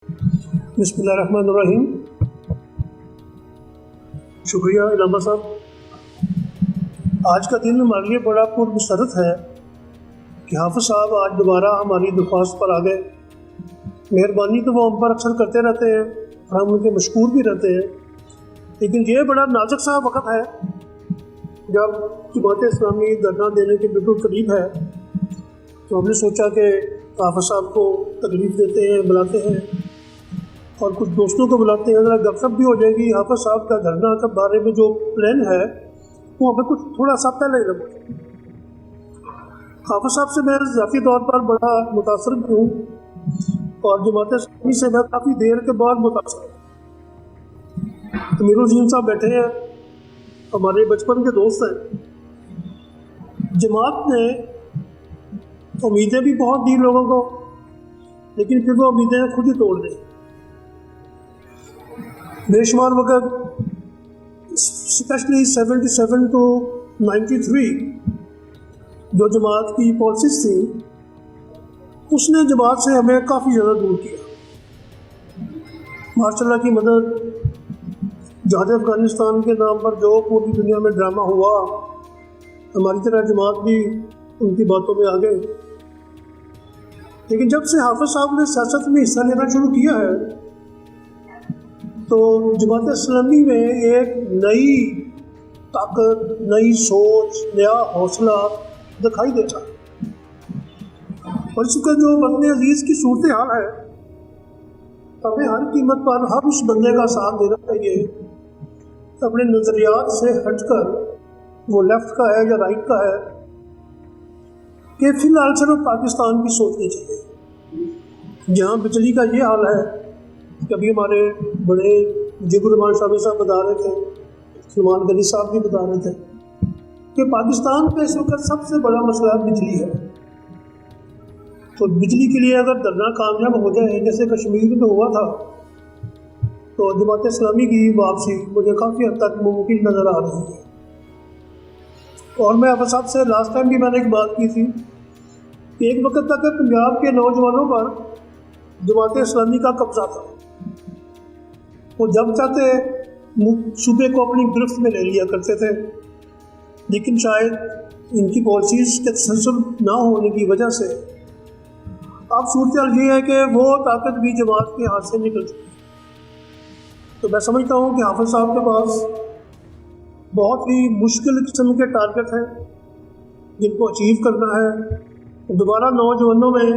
बिस्मिल्लाहिर्रहमानिर्रहीम। शुक्रिया इलामा साहब। आज का दिन हमारे लिए बड़ा पुरमसरत है कि हाफिज़ साहब आज दोबारा हमारी दरख्वास्त पर आ गए। मेहरबानी तो वो हम पर अक्सर करते रहते हैं और हम उनके मशकूर भी रहते हैं, लेकिन ये बड़ा नाजुक सा वक्त है जब जमात इस्लामी धरना देने के बिल्कुल करीब है, तो हमने सोचा कि हाफिज़ साहब को तकलीफ़ देते हैं, बुलाते हैं और कुछ दोस्तों को बुलाते हैं, ज़रा गपशप भी हो जाएगी। हाफिज़ साहब का धरना के बारे में जो प्लान है वो हमें कुछ थोड़ा सा पहले ही लगा। हाफिज़ साहब से मैं ज़ाती तौर पर बड़ा मुतासर भी हूँ और जमात इस्लामी से मैं काफ़ी देर के बाद मुतासर हूँ। अमीरुद्दीन साहब बैठे हैं, हमारे बचपन के दोस्त हैं। जमात ने उम्मीदें भी बहुत दी लोगों को, लेकिन फिर वो उम्मीदें खुद ही तोड़ दी। बेशुमार वक्त स्पेशली 77 to 93 जो जमात की पॉलिसीज थी, उसने जमात से हमें काफ़ी ज़्यादा दूर किया। माशाल्लाह की मदद, जहाद अफ़गानिस्तान के नाम पर जो पूरी दुनिया में ड्रामा हुआ, हमारी तरह जमात भी उनकी बातों में आ गए। लेकिन जब से हाफिज़ साहब ने सियासत में हिस्सा लेना शुरू किया है, तो जमात इस्लामी में एक नई ताकत, नई सोच, नया हौसला दिखाई देता है। और इसका जो वतन अजीज़ की सूरत हाल है, हमें हर कीमत पर हर उस बंदे का साथ देना चाहिए अपने नज़रियात से हटकर, वो लेफ़्ट का है या राइट का है, कि फ़िलहाल सिर्फ पाकिस्तान की सोचनी चाहिए। जहाँ बिजली का ये हाल है, कभी हमारे बड़े जिबुररहमान शामी साहब बता रहे थे, सलमान गनी साहब भी बता रहे थे कि पाकिस्तान का इस वक्त सबसे बड़ा मसला बिजली है। तो बिजली के लिए अगर धरना कामयाब हो जाए, जैसे कश्मीर में हुआ था, तो जमात इस्लामी की वापसी मुझे काफ़ी हद तक मुमकिन नज़र आ रही है। और मैं आप साहब से लास्ट टाइम भी मैंने एक बात की थी कि एक वक्त तक पंजाब के नौजवानों पर जमात इस्लामी का कब्जा था। वो जब चाहते सूबे को अपनी गिरफ्त में ले लिया करते थे, लेकिन शायद इनकी पॉलिसीज़ के तसलसल ना होने की वजह से अब सूरत ये है कि वो ताकत भी जमात के हाथ से निकल चुकी है। तो मैं समझता हूँ कि हाफिज़ साहब के पास बहुत ही मुश्किल किस्म के टारगेट हैं जिनको अचीव करना है। दोबारा नौजवानों में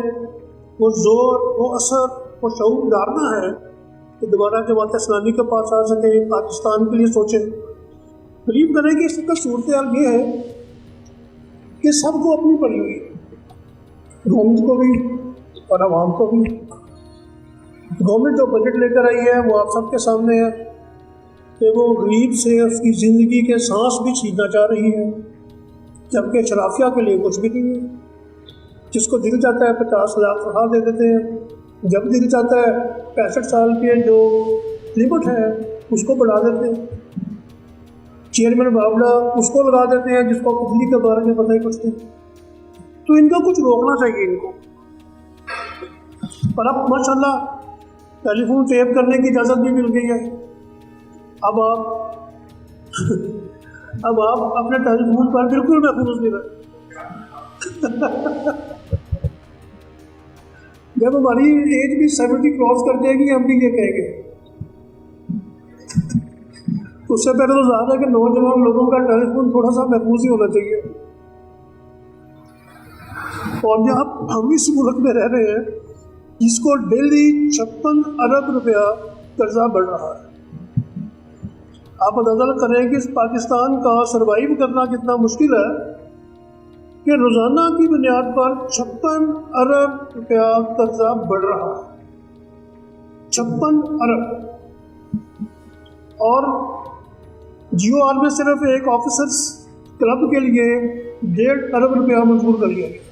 वो ज़ोर, वो असर, वो शऊर डालना है कि दोबारा जमात इस्लामी के पास आ सके, पाकिस्तान के लिए सोचें। बिलीव करें कि इसका सूरत हाल ये है कि सबको अपनी पड़ी हुई है, गवर्नमेंट को भी और आवाम को भी। गवर्नमेंट जो बजट लेकर आई है वो आप सबके सामने है कि वो गरीब से उसकी ज़िंदगी के सांस भी छीनना चाह रही है, जबकि शराफिया के लिए कुछ भी नहीं है। जिसको दिल चाहता है 50 लाख तनख्वाह दे देते हैं, जब दिल चाहता है 65 साल के जो लिमिट है उसको बढ़ा देते हैं, चेयरमैन बावला उसको लगा देते हैं जिसको बिजली के बारे में पता ही कुछ नहीं। तो इनको कुछ रोकना चाहिए इनको। पर अब माशाल्लाह टेलीफोन टेप करने की इजाज़त भी मिल गई है। अब आप अपने टेलीफोन पर बिल्कुल महफूज नहीं रहे। जब हमारी एज भी 70 क्रॉस कर जाएगी, हम भी ये कहेंगे। उससे पहले तो ज़्यादा है कि नौजवान लोगों का टेलीफोन थोड़ा सा महफूज ही होना चाहिए। और जब हम इस मुल्क में रह रहे हैं जिसको डेली 56 अरब रुपया कर्जा बढ़ रहा है, आप अंदाज़ा करें कि इस पाकिस्तान का सर्वाइव करना कितना मुश्किल है कि रोज़ाना की बुनियाद पर 56 अरब रुपया कर्जा बढ़ रहा है। 56 अरब। और GOR में सिर्फ एक ऑफिसर्स क्लब के लिए 1.5 अरब रुपया मंजूर कर लिया गया।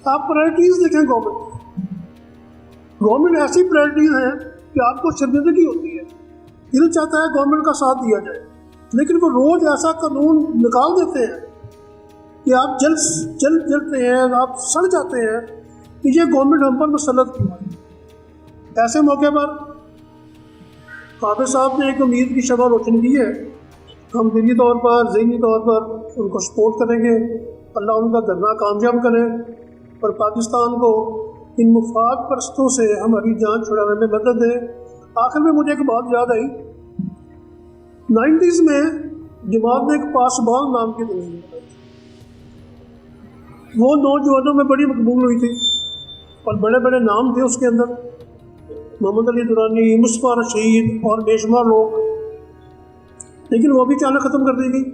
आप प्रायोरिटीज़ देखें गवर्नमेंट ऐसी प्रायोरिटीज़ हैं कि आपको शर्मिंदगी होती है। दिल चाहता है गवर्नमेंट का साथ दिया जाए, लेकिन वो रोज़ ऐसा कानून निकाल देते हैं कि आप जलते हैं, आप सड़ जाते हैं कि ये गवर्नमेंट हम पर मुसल्लत क्यों है। ऐसे मौके पर कादिर साहब ने एक उम्मीद की शमअ रोशन की है। हम दिली तौर पर, ज़हनी तौर पर उनको सपोर्ट करेंगे, अल्लाह उनका धरना कामयाब करे और पाकिस्तान को इन मुफाद परस्तों से हमारी जान छुड़ाने में मदद दे। आखिर में मुझे एक बात याद आई, 90s में जमात ने एक पासबान नाम की तंजीम बनाई, वो नौजवानों में बड़ी मकबूल हुई थी और बड़े बड़े नाम थे उसके अंदर, मोहम्मद अली दुरानी, मुस्तफा रशीद और बेशुमार लोग, लेकिन वो भी अचानक ख़त्म कर दी गई।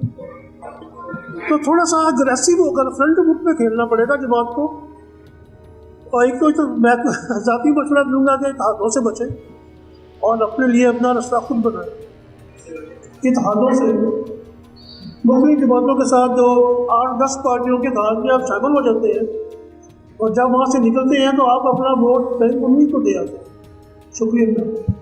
तो थोड़ा सा अग्रेसिव होकर फ्रंट बुक पे खेलना पड़ेगा जमात को। और एक तो मैं ज़ाती मशवरा दूंगा कि इत्तेहादों से बचें और अपने लिए अपना रास्ता खुद बनाएं। इत्तेहादों से मुख्तलिफ जमातों के साथ जो 8-10 पार्टियों के इत्तेहाद में आप शामिल हो जाते हैं और जब वहाँ से निकलते हैं तो आप अपना वोट बैंक उन्हीं को दे आते हैं। शुक्रिया।